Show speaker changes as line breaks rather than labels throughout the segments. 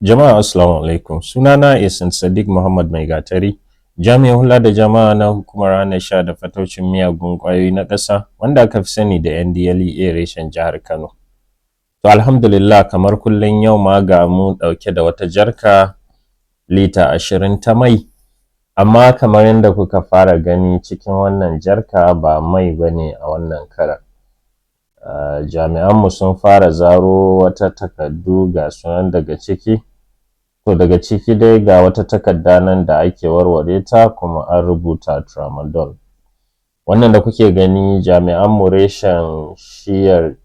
Jama'a assalamu alaikum. Sunana Isan Sadiq Muhammad Mai Gatari, jami'in hula da jama'a na hukumar hana sha da fataucin miyagun ƙwayoyi na ƙasa wanda aka fi sani da NDLEA reshen jihar Kano. To alhamdulillah, kamar kullum yau ma ga mu ɗauke da wata jarka lita 20 ta mai, amma kamar yadda kuka fara gani cikin wannan jarka ba mai bane a wannan karan. Jami'anmu sun fara zaro wata takardu ga sunan daga ciki. To daga ciki dai ga wata takarda nan da ake warware ta kuma an rubuta tramadol. Wannan da kuke gani jami'anmu reshen shiyar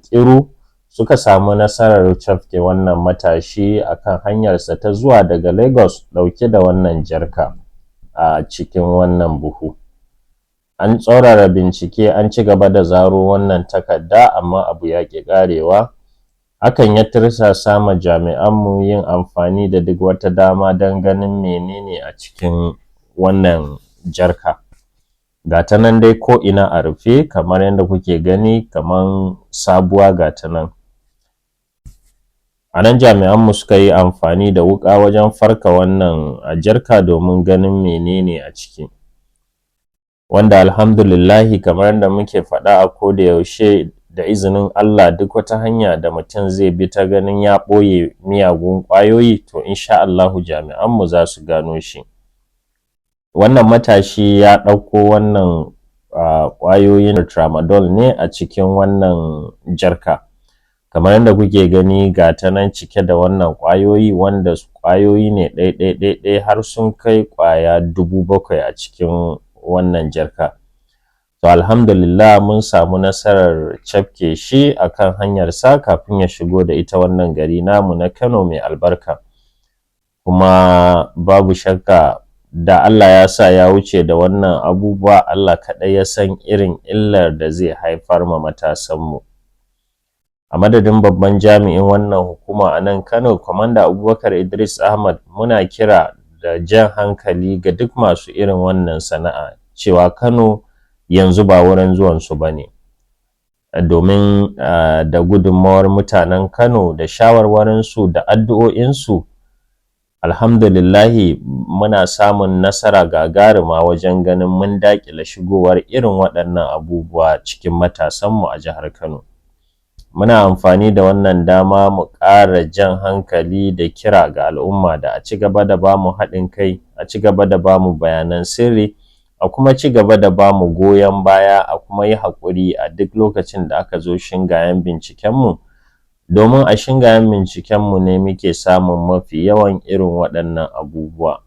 Kiru suka samu nasarar cafke wannan matashi akan hanyarsa ta zuwa daga Lagos ɗauke da wannan jarka a cikin wannan buhu. An tsaurara bincike, an ci gaba da zaro wannan takarda, amma abu ya ƙi ƙarewa. Hakan ya tirsasa ma jami'anmu yin amfani da duk wata dama don ganin menene a cikin wannan jarka. Ga ta nan dai ko ina a rufe kamar yadda kuke gani, kamar sabuwa ga ta nan. A nan jami'anmu suka yi amfani da wuƙa wajen farka wannan jarka domin ganin menene a ciki. Wanda alhamdulillahi, kamar yadda muke faɗa a koda yaushe, da izinin Allah duk wata hanya da mutum zai bi ta ganin ya ɓoye miyagun ƙwayoyi, to insha Allahu jami'anmu za su gano shi. Wannan matashi ya ɗauko wannan ƙwayoyin tramadol ne a cikin wannan jarka. Kamar yadda kuke gani ga ta nan cike da wannan ƙwayoyi, wanda ƙwayoyi ne ɗai har sun kai ƙwaya 7,000 a cikin wannan jarka. To alhamdulillah, mun samu nasarar cafke shi akan hanyarsa kafin ya shigo da ita wannan gari namu na Kano mai albarka. Kuma babu shakka, da Allah ya sa ya wuce da wannan abubuwa, Allah kaɗai ya san irin illar da zai haifar ma matasanmu. A madadin babban jami'in wannan hukuma a nan Kano, Kwamanda Abubakar Idris Ahmad, muna kira da jan hankali ga duk masu irin wannan sana'a cewa Kano yanzu ba wurin zuwansu ba ne. Domin da gudunmawar mutanen Kano da shawarwarinsu da addu'o'insu, alhamdulillahi muna samun nasara gagaruma wajen ganin mun daƙile shigowar irin waɗannan abubuwa cikin matasanmu a jihar Kano. Muna amfani da wannan dama mu ƙara jan hankali da kira ga al'umma da a ci gaba da ba mu haɗin kai, a ci gaba da ba mu bayanan sirri, a kuma ci gaba da ba mu goyon baya, a kuma yi haƙuri a duk lokacin da aka zo shingayen bincikenmu, domin a shingayen bincikenmu ne muke samun mafi yawan irin waɗannan abubuwa.